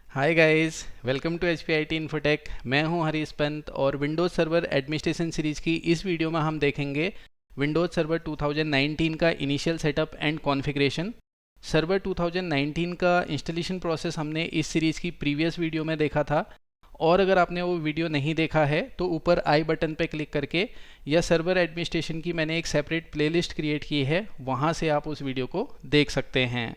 Hi guys, welcome to H P I T Infotech. मैं हूं हरीश पंत और विंडोज़ सर्वर एडमिनिस्ट्रेशन सीरीज़ की इस वीडियो में हम देखेंगे विंडोज़ सर्वर 2019 का initial setup and configuration. Server 2019 का इंस्टॉलेशन प्रोसेस हमने इस सीरीज़ की प्रीवियस वीडियो में देखा था, और अगर आपने वो वीडियो नहीं देखा है तो ऊपर आई बटन पे क्लिक करके या सर्वर एडमिनिस्ट्रेशन की मैंने एक सेपरेट प्लेलिस्ट क्रिएट की है, वहाँ से आप उस वीडियो को देख सकते हैं।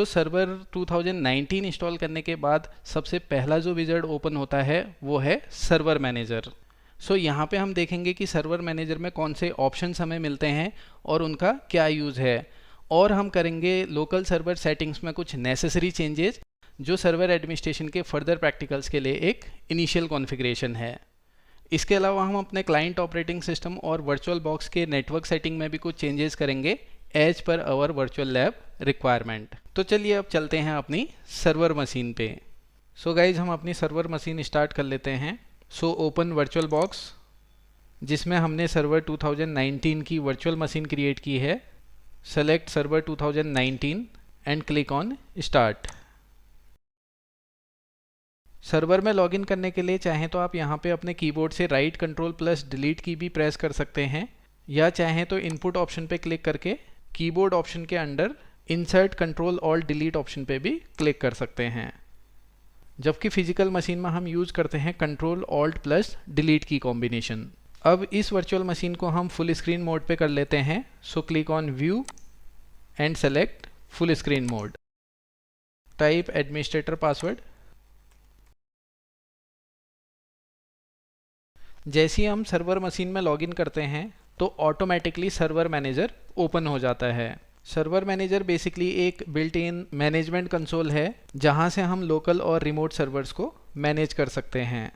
सर्वर 2019 इंस्टॉल करने के बाद सबसे पहला जो विज़ार्ड ओपन होता है वो है सर्वर मैनेजर। यहाँ पे हम देखेंगे कि सर्वर मैनेजर में कौन से ऑप्शंस हमें मिलते हैं और उनका क्या यूज़ है, और हम करेंगे लोकल सर्वर सेटिंग्स में कुछ नेसेसरी चेंजेस जो सर्वर एडमिनिस्ट्रेशन के फर्दर प्रैक्टिकल्स के लिए एक इनिशियल कॉन्फ़िगरेशन है। इसके अलावा हम अपने क्लाइंट ऑपरेटिंग सिस्टम और वर्चुअल बॉक्स के नेटवर्क सेटिंग में भी कुछ चेंजेस करेंगे as per hour virtual lab requirement. तो चलिए अब चलते हैं अपनी सर्वर मशीन पे। गाइज हम अपनी सर्वर मशीन स्टार्ट कर लेते हैं। ओपन वर्चुअल बॉक्स जिसमें हमने सर्वर 2019 की वर्चुअल मशीन क्रिएट की है। Select server 2019 and click on start. Server में लॉगिन करने के लिए चाहें तो आप यहाँ पे अपने कीबोर्ड से राइट कंट्रोल प्लस डिलीट की भी प्रेस कर सकते हैं, या चाहें तो इनपुट ऑप्शन पे क्लिक करके कीबोर्ड ऑप्शन के under insert control alt delete option पे भी क्लिक कर सकते हैं। जबकि फिजिकल मशीन में हम यूज़ करते हैं कंट्रोल ऑल्ट प्लस डिलीट की कॉम्बिनेशन। अब इस वर्चुअल मशीन को हम फुल स्क्रीन मोड पे कर लेते हैं। Click on view and select full screen mode. Type administrator password. जैसे ही हम सर्वर मशीन में लॉगिन करते हैं तो ऑटोमेटिकली सर्वर मैनेजर ओपन हो जाता है। सर्वर मैनेजर बेसिकली एक बिल्ट इन मैनेजमेंट कंसोल है जहां से हम लोकल और रिमोट सर्वर्स को मैनेज कर सकते हैं।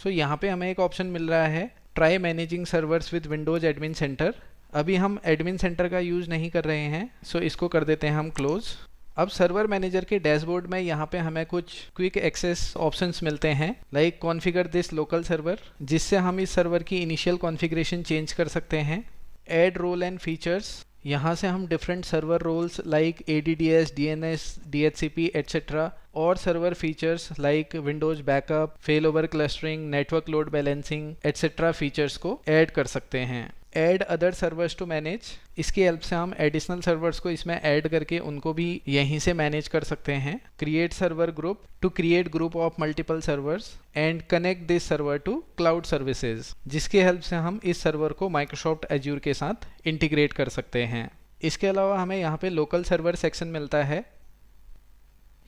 यहाँ पे हमें एक ऑप्शन मिल रहा है, try managing servers with Windows admin centre. अभी हम एडमिन सेंटर का यूज़ नहीं कर रहे हैं, इसको कर देते हैं हम क्लोज। अब सर्वर मैनेजर के डैशबोर्ड में यहाँ पे हमें कुछ क्विक एक्सेस ऑप्शंस मिलते हैं, like configure this local server, जिससे हम इस सर्वर की इनिशियल कॉन्फ़िगरेशन चेंज कर सकते हैं। ऐड रोल एंड फीचर्स, यहाँ से हम different server roles like ADDS, DNS, DHCP etcetera और server features like Windows backup, fail over clustering, network load balancing etcetera features को ऐड कर सकते हैं। Add other servers to manage, इसकी help से हम एडिशनल सर्वर्स को इसमें ऐड करके उनको भी यहीं से मैनेज कर सकते हैं। Create server group to create group of multiple servers and connect this server to cloud services, जिसकी हेल्प से हम इस सर्वर को माइक्रोसॉफ्ट एज्योर के साथ इंटीग्रेट कर सकते हैं। इसके अलावा हमें यहाँ पे लोकल सर्वर सेक्शन मिलता है,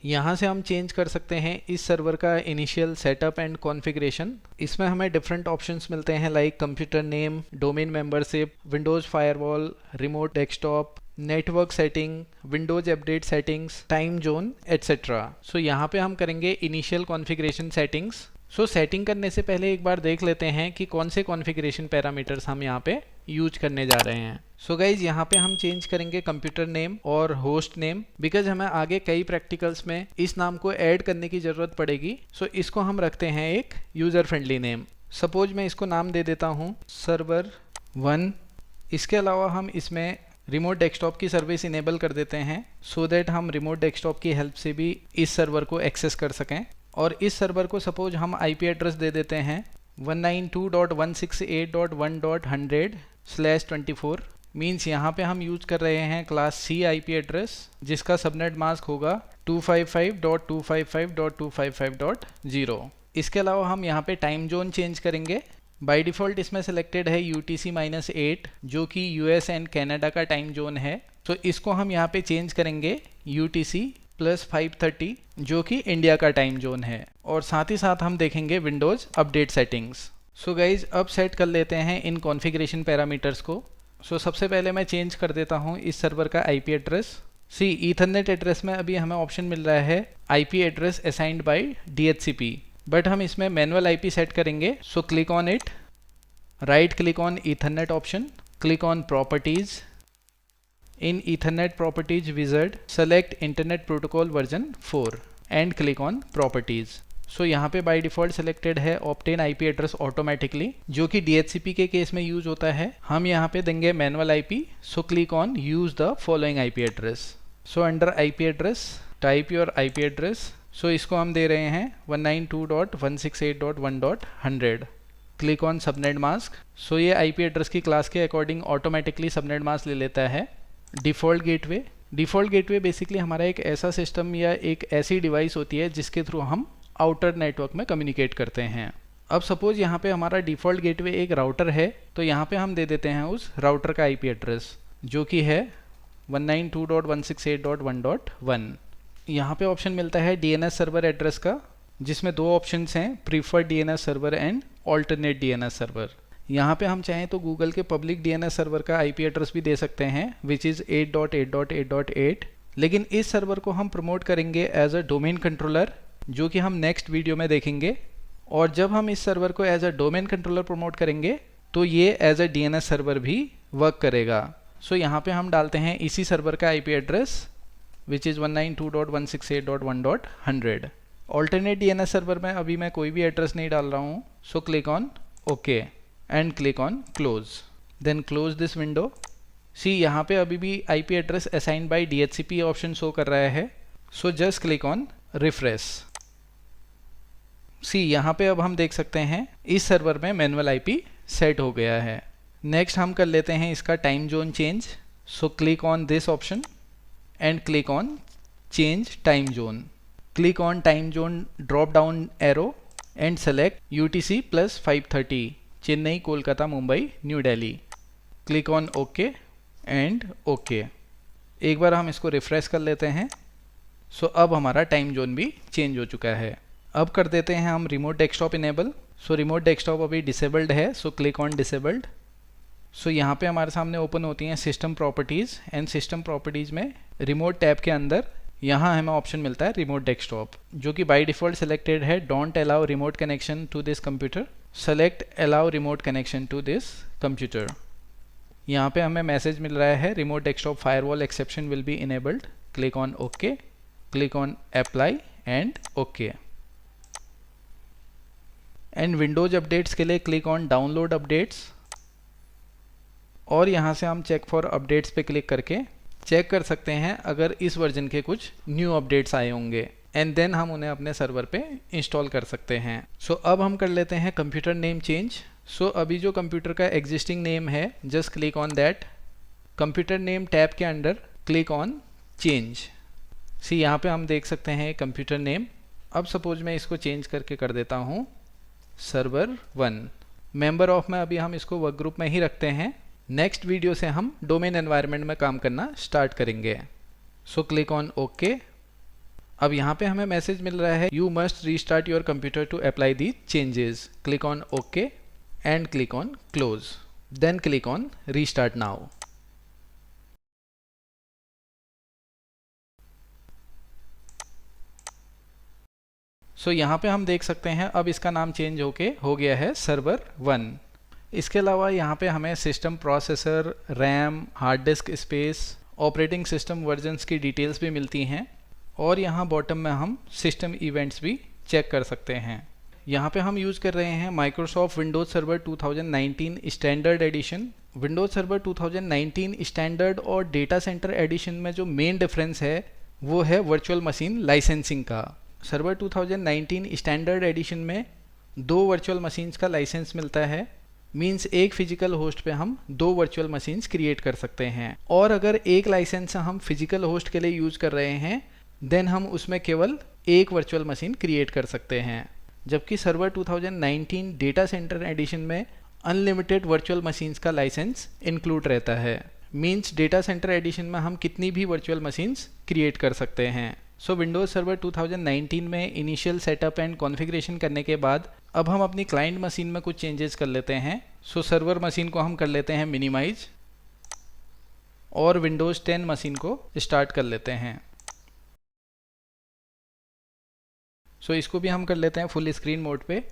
यहाँ से हम चेंज कर सकते हैं इस सर्वर का इनिशियल सेटअप एंड कॉन्फ़िगरेशन। इसमें हमें डिफरेंट ऑप्शंस मिलते हैं like computer name, domain membership, Windows firewall, remote desktop, network setting, Windows update settings, time zone etcetera. यहाँ पे हम करेंगे इनिशियल कॉन्फ़िगरेशन सेटिंग्स। सेटिंग करने से पहले एक बार देख लेते हैं कि कौन से कॉन्फ़िगरेशन पैरामीटर्स हम यहाँ पे यूज करने जा रहे हैं। गाइज यहाँ पे हम चेंज करेंगे कंप्यूटर नेम और होस्ट नेम, बिकॉज हमें आगे कई प्रैक्टिकल्स में इस नाम को ऐड करने की ज़रूरत पड़ेगी। इसको हम रखते हैं एक यूज़र फ्रेंडली नेम। सपोज मैं इसको नाम दे देता हूँ सर्वर 1। इसके अलावा हम इसमें रिमोट डेस्कटॉप की सर्विस इनेबल कर देते हैं सो दैट हम रिमोट डेस्कटॉप की हेल्प से भी इस सर्वर को एक्सेस कर सकें। और इस सर्वर को सपोज हम IP एड्रेस दे देते हैं 192.168.1.100/24। मीन्स यहाँ पे हम यूज कर रहे हैं क्लास C IP एड्रेस जिसका सबनेट मास्क होगा 255.255.255.0। इसके अलावा हम यहाँ पे टाइम जोन चेंज करेंगे। बाय डिफ़ॉल्ट इसमें सेलेक्टेड है UTC-8 जो कि US एंड कनाडा का टाइम जोन है। इसको हम यहाँ पे चेंज करेंगे UTC+530 जो कि इंडिया का टाइम जोन है। और साथ ही साथ हम देखेंगे विंडोज़ अपडेट सेटिंग्स। गाइज अब सेट कर लेते हैं इन कॉन्फ़िगरेशन पैरामीटर्स को। सबसे पहले मैं चेंज कर देता हूँ इस सर्वर का IP एड्रेस। ईथरनेट एड्रेस में अभी हमें ऑप्शन मिल रहा है IP address assigned bye DHCP, but हम इसमें मैनुअल IP सेट करेंगे। Click on it, right click on Ethernet option, click on properties. In Ethernet Properties Wizard, select Internet Protocol version 4 and click on Properties. यहाँ पे by default selected है Obtain IP Address Automatically जो कि DHCP के case में use होता है। हम यहाँ पे देंगे manual IP। Click on Use the following IP address. Under IP address, type your IP address. So इसको हम दे रहे हैं 192.168.1.100। Click on subnet mask. So ये आईपी एड्रेस की क्लास के अकॉर्डिंग ऑटोमेटिकली सबनेट मास्क ले लेता है। डिफ़ॉल्ट गेटवे बेसिकली हमारा एक ऐसा सिस्टम या एक ऐसी डिवाइस होती है जिसके थ्रू हम आउटर नेटवर्क में कम्युनिकेट करते हैं। अब सपोज यहाँ पे हमारा डिफ़ॉल्ट गेटवे एक राउटर है, तो यहाँ पे हम दे देते हैं उस राउटर का आईपी एड्रेस जो कि है 192.168.1.1। यहाँ पे ऑप्शन मिलता है डीएनएस सर्वर एड्रेस का, जिसमें दो ऑप्शंस हैं, preferred DNS server and alternate DNS server. यहाँ पे हम चाहें तो गूगल के पब्लिक डीएनएस सर्वर का आईपी एड्रेस भी दे सकते हैं, विच इज़ 8.8.8.8। लेकिन इस सर्वर को हम प्रमोट करेंगे एज अ डोमेन कंट्रोलर, जो कि हम नेक्स्ट वीडियो में देखेंगे। और जब हम इस सर्वर को as a domain controller promote करेंगे तो ये एज अ डीएनएस सर्वर भी वर्क करेगा। सो यहाँ पे हम डालते हैं इसी सर्वर का IP address which is 192.168.1.100। Alternate DNS server में अभी मैं कोई भी एड्रेस नहीं डाल रहा हूँ। So click on okay and click on close, then close this window. See यहाँ पे अभी भी IP address assigned by DHCP option show कर रहा है। So just click on refresh. See यहाँ पे अब हम देख सकते हैं इस सर्वर में मैनुअल आईपी सेट हो गया है। नेक्स्ट हम कर लेते हैं इसका time zone change. So click on this option and click on change time zone. Click on time zone drop down arrow and select UTC + 5:30 Chennai, Kolkata, Mumbai, new Delhi. Click on okay and okay. एक बार हम इसको refresh कर लेते हैं। सो अब हमारा time zone भी चेंज हो चुका है। अब कर देते हैं हम रिमोट डेस्कटॉप इनेबल। सो रिमोट डेस्कटॉप अभी डिसेबल्ड है, सो क्लिक ऑन डिसेबल्ड। सो यहाँ पे हमारे सामने ओपन होती हैं system properties and system properties में रिमोट टैब के अंदर यहाँ हमें ऑप्शन मिलता है रिमोट डेस्कटॉप, जो कि बाय डिफ़ॉल्ट सिलेक्टेड है। Don't allow remote connection to this computer, select allow remote connection to this computer. यहाँ पे हमें मैसेज मिल रहा है remote desktop firewall exception will be enabled. Click on okay, click on apply and okay. And Windows updates के लिए click on download updates, और यहाँ से हम चेक फॉर अपडेट्स पे क्लिक करके चेक कर सकते हैं अगर इस वर्जन के कुछ न्यू अपडेट्स आए होंगे, एंड देन हम उन्हें अपने सर्वर पे इंस्टॉल कर सकते हैं। सो अब हम कर लेते हैं कंप्यूटर नेम चेंज। सो अभी जो कंप्यूटर का एग्जिस्टिंग नेम है, just click on that. Computer name tab के अंडर क्लिक ऑन चेंज। सी यहाँ पे हम देख सकते हैं कंप्यूटर नेम। अब सपोज मैं इसको चेंज करके कर देता हूँ सर्वर 1। मेंबर ऑफ में अभी हम इसको वर्क ग्रुप में ही रखते हैं। नेक्स्ट वीडियो से हम डोमेन एनवायरनमेंट में काम करना स्टार्ट करेंगे। So click on okay. अब यहाँ पे हमें मैसेज मिल रहा है you must restart your computer to apply the changes. Click on okay and click on close, then click on restart now. So यहाँ पे हम देख सकते हैं अब इसका नाम चेंज होके हो गया है सर्वर 1। इसके अलावा यहाँ पे हमें system processor, RAM, hard disk space, operating system versions की डिटेल्स भी मिलती हैं, और यहाँ बॉटम में हम सिस्टम इवेंट्स भी चेक कर सकते हैं। यहाँ पे हम यूज़ कर रहे हैं Microsoft Windows server 2019 standard addition. Windows server 2019 standard और डेटा सेंटर एडिशन में जो मेन डिफरेंस है वो है वर्चुअल मशीन लाइसेंसिंग का। सर्वर 2019 स्टैंडर्ड एडिशन में 2 वर्चुअल मशीन्स का लाइसेंस मिलता है, मींस एक फिजिकल होस्ट पे हम 2 वर्चुअल मशीन्स क्रिएट कर सकते हैं, और अगर एक लाइसेंस हम फिजिकल होस्ट के लिए यूज़ कर रहे हैं देन हम उसमें केवल एक वर्चुअल मशीन क्रिएट कर सकते हैं। जबकि सर्वर 2019 डेटा सेंटर एडिशन में अनलिमिटेड वर्चुअल मशीन्स का लाइसेंस इंक्लूड रहता है, मींस डेटा सेंटर एडिशन में हम कितनी भी वर्चुअल मशीन्स क्रिएट कर सकते हैं। सो विंडोज़ सर्वर 2019 में इनिशियल सेटअप एंड कॉन्फ़िगरेशन करने के बाद अब हम अपनी क्लाइंट मशीन में कुछ चेंजेस कर लेते हैं। सो सर्वर मशीन को हम कर लेते हैं मिनिमाइज, और विंडोज़ 10 मशीन को स्टार्ट कर लेते हैं। सो इसको भी हम कर लेते हैं फुल स्क्रीन मोड पे।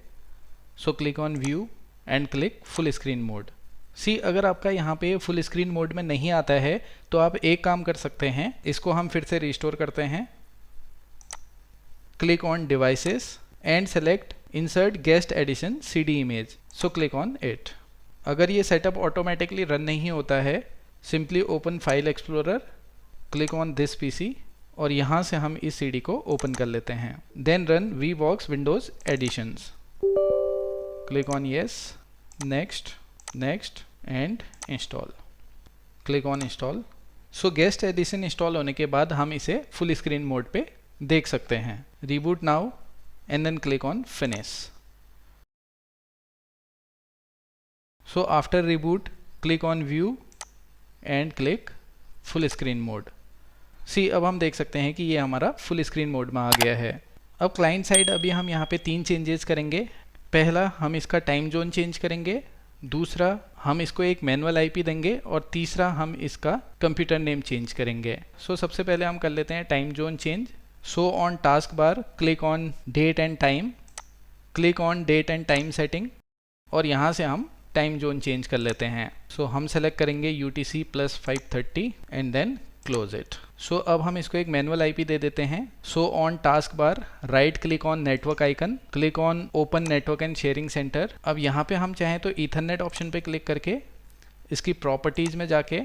So click on view and click full screen mode. See अगर आपका यहाँ पे फुल स्क्रीन मोड में नहीं आता है तो आप एक काम कर सकते हैं, इसको हम फिर से रिस्टोर करते हैं। Click on devices and select insert guest addition CD image. So click on it. अगर ये सेटअप ऑटोमेटिकली रन नहीं होता है, simply open file explorer, click on this PC और यहाँ से हम इस CD को ओपन कर लेते हैं। Then run VBox Windows Additions, click on yes, next, next and install, click on install. So guest addition install होने के बाद हम इसे फुल स्क्रीन मोड पे देख सकते हैं। Reboot now and then click on finish. So after reboot click on view and click full screen mode. See अब हम देख सकते हैं कि ये हमारा फुल स्क्रीन मोड में आ गया है। अब क्लाइंट साइड अभी हम यहाँ पे 3 चेंजेस करेंगे। पहला, हम इसका टाइम जोन चेंज करेंगे। दूसरा, हम इसको एक मैनुअल IP देंगे। और तीसरा, हम इसका कंप्यूटर नेम चेंज करेंगे। सो सबसे पहले हम कर लेते हैं time zone change. So on task bar click on date and time, click on date and time setting और यहाँ से हम टाइम जोन चेंज कर लेते हैं। सो हम सेलेक्ट करेंगे UTC + 530 and then close it. So अब हम इसको एक मैनुअल IP दे देते हैं। So on task bar right click on network icon, click on open network and sharing center. अब यहाँ पे हम चाहें तो ईथरनेट ऑप्शन पे क्लिक करके इसकी प्रॉपर्टीज़ में जाके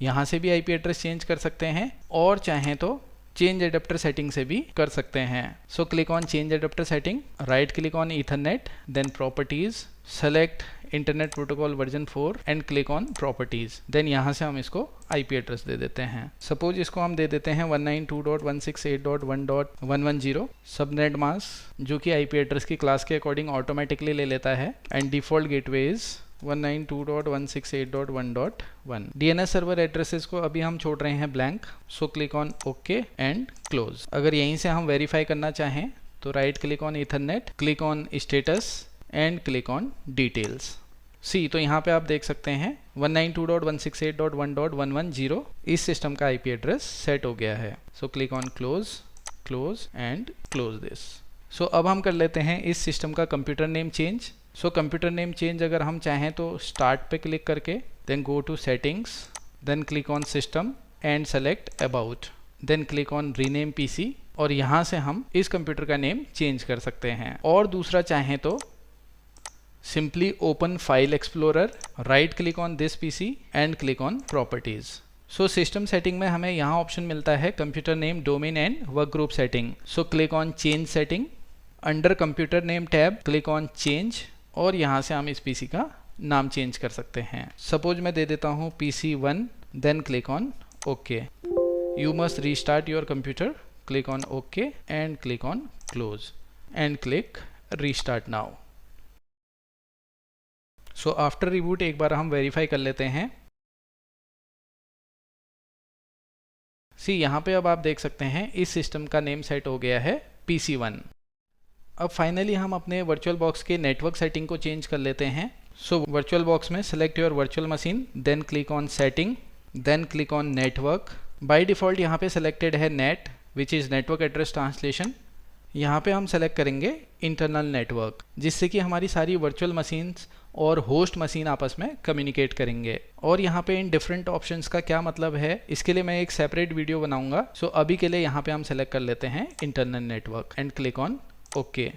यहाँ से भी IP एड्रेस चेंज कर सकते हैं और चाहें तो चेंज एडेप्टर सेटिंग से भी कर सकते हैं। So click on change adapter setting, right click on Ethernet, then properties, select internet protocol version 4 and click on properties. Then यहाँ से हम इसको IP एड्रेस दे देते हैं। सपोज इसको हम दे देते हैं 192.168.1.110 सबनेट मास्क, जो कि IP एड्रेस की क्लास के अकॉर्डिंग ऑटोमेटिकली ले लेता है। And default gateway is 192.168.1.1। DNS server addresses को अभी हम छोड़ रहे हैं blank. So click on okay and close. अगर यहीं से हम वेरीफाई करना चाहें तो right click on ethernet, click on status and click on details. See तो यहाँ पे आप देख सकते हैं 192.168.1.110 इस सिस्टम का IP एड्रेस सेट हो गया है। So click on close, close and close this. So अब हम कर लेते हैं इस सिस्टम का computer name change. So computer name change अगर हम चाहें तो स्टार्ट पे क्लिक करके then go to settings, then click on system and select about, then click on rename PC और यहाँ से हम इस कंप्यूटर का नेम चेंज कर सकते हैं। और दूसरा चाहें तो simply open file explorer, right click on this PC and click on properties. So system setting में हमें यहाँ ऑप्शन मिलता है computer name, domain and work group setting. So click on change setting, under computer name tab click on change और यहाँ से हम इस PC का नाम चेंज कर सकते हैं। सपोज मैं दे देता हूँ PC1, then click on okay. You must restart your computer, click on okay and click on close and click restart now. So after reboot एक बार हम वेरीफाई कर लेते हैं। सी यहाँ पे अब आप देख सकते हैं इस सिस्टम का नेम सेट हो गया है PC1। अब फाइनली हम अपने वर्चुअल बॉक्स के नेटवर्क सेटिंग को चेंज कर लेते हैं। सो वर्चुअल बॉक्स में select your virtual machine, then click on setting, then click on network. By default यहाँ पे सेलेक्टेड है NAT which is network address translation. यहाँ पे हम सेलेक्ट करेंगे इंटरनल नेटवर्क, जिससे कि हमारी सारी वर्चुअल मशीन्स और होस्ट मशीन आपस में कम्युनिकेट करेंगे। और यहाँ पे इन डिफरेंट ऑप्शंस का क्या मतलब है इसके लिए मैं एक सेपरेट वीडियो बनाऊंगा। सो अभी के लिए यहाँ पे हम सेलेक्ट कर लेते हैं internal network and click on okay.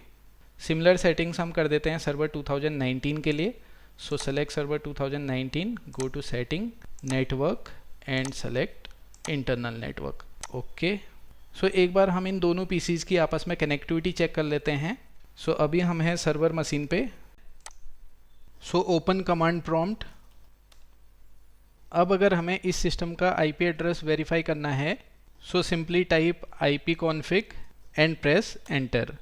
Similar settings हम कर देते हैं सर्वर 2019 के लिए। So select server 2019, go to setting, network and select internal network, okay. So एक बार हम इन दोनों PCs की आपस में कनेक्टिविटी चेक कर लेते हैं। सो अभी हम हैं सर्वर मशीन पे। So open command prompt. अब अगर हमें इस सिस्टम का IP एड्रेस वेरीफाई करना है so simply type ipconfig and press enter.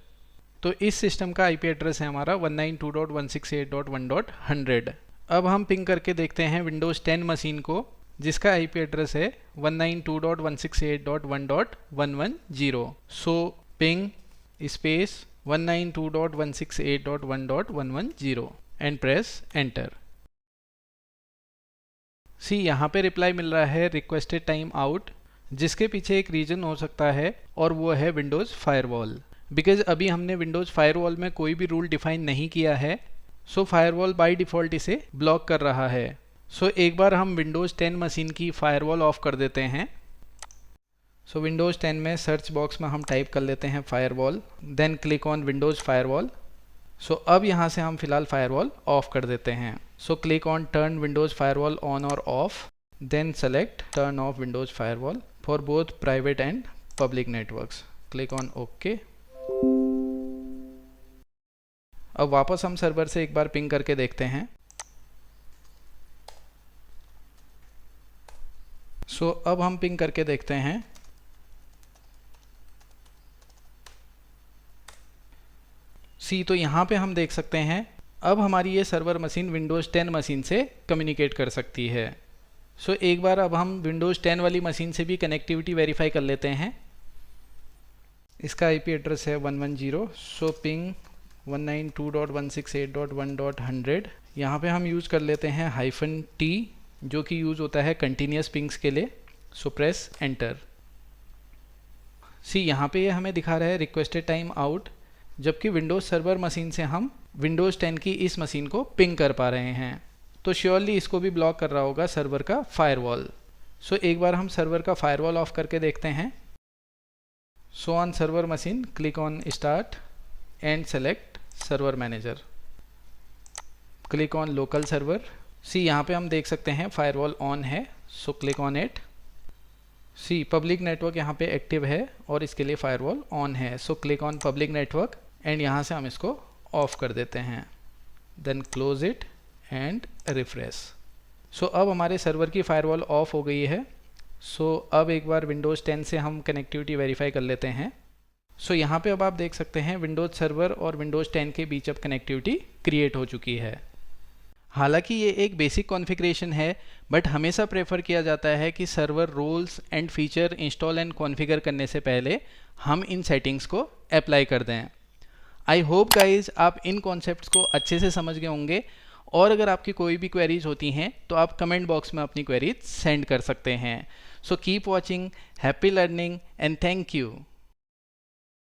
तो इस सिस्टम का IP एड्रेस है हमारा 192.168.1.100। अब हम पिंग करके देखते हैं विंडोज़ 10 मशीन को, जिसका IP एड्रेस है 192.168.1.110। So ping space 192.168.1.110 and press enter. See यहाँ पे रिप्लाई मिल रहा है रिक्वेस्टेड टाइम आउट, जिसके पीछे एक रीजन हो सकता है और वो है विंडोज़ फायरवॉल। बिकॉज अभी हमने विंडोज़ फायरवॉल में कोई भी रूल डिफाइन नहीं किया है, सो फायरवॉल बाय डिफ़ॉल्ट इसे ब्लॉक कर रहा है। सो एक बार हम विंडोज़ 10 मशीन की फायरवॉल ऑफ कर देते हैं। सो विंडोज़ 10 में सर्च बॉक्स में हम टाइप कर लेते हैं firewall, then click on Windows firewall. So अब यहाँ से हम फिलहाल फायरवॉल ऑफ कर देते हैं। So click on turn Windows firewall on और off, then select turn off Windows firewall, for both private and public networks. Click on OK. अब वापस हम सर्वर से एक बार पिंग करके देखते हैं. सो अब हम पिंग करके देखते हैं. तो यहाँ पे हम देख सकते हैं अब हमारी ये सर्वर मशीन विंडोज़ 10 मशीन से कम्युनिकेट कर सकती है. एक बार अब हम विंडोज़ 10 वाली मशीन से भी कनेक्टिविटी वेरीफाई कर लेते हैं. इसका IP एड्रेस है 110. पिंग 192.168.1.100. यहाँ पे हम यूज़ कर लेते हैं -T जो कि यूज़ होता है कंटिन्यूस पिंग्स के लिए. Press enter. यहाँ पे ये हमें दिखा रहा है रिक्वेस्टेड टाइम आउट, जबकि विंडोज़ सर्वर मशीन से हम विंडोज़ 10 की इस मशीन को पिंग कर पा रहे हैं. तो श्योरली इसको भी ब्लॉक कर रहा होगा सर्वर का फायरवॉल. एक बार हम सर्वर का फायरवॉल ऑफ करके देखते हैं. On server machine click on start and select server manager. Click on local server. यहाँ पे हम देख सकते हैं फायरवॉल ऑन है. Click on it. Public network यहाँ पे एक्टिव है और इसके लिए फायरवॉल ऑन है. Click on public network and यहाँ से हम इसको ऑफ कर देते हैं. Then close it and refresh. अब हमारे सर्वर की फायरवॉल ऑफ हो गई है. अब एक बार विंडोज़ 10 से हम कनेक्टिविटी वेरीफाई कर लेते हैं. यहाँ पे अब आप देख सकते हैं विंडोज़ सर्वर और विंडोज़ 10 के बीच अब कनेक्टिविटी क्रिएट हो चुकी है. हालांकि ये एक बेसिक कॉन्फ़िगरेशन है, बट हमेशा प्रेफर किया जाता है कि server roles and feature install and configure करने से पहले हम इन सेटिंग्स को अप्लाई कर दें. आई होप गाइज आप इन कॉन्सेप्ट्स को अच्छे से समझ गए होंगे, और अगर आपकी कोई भी क्वेरीज होती हैं तो आप कमेंट बॉक्स में अपनी क्वेरीज सेंड कर सकते हैं. Keep watching, happy learning and thank you.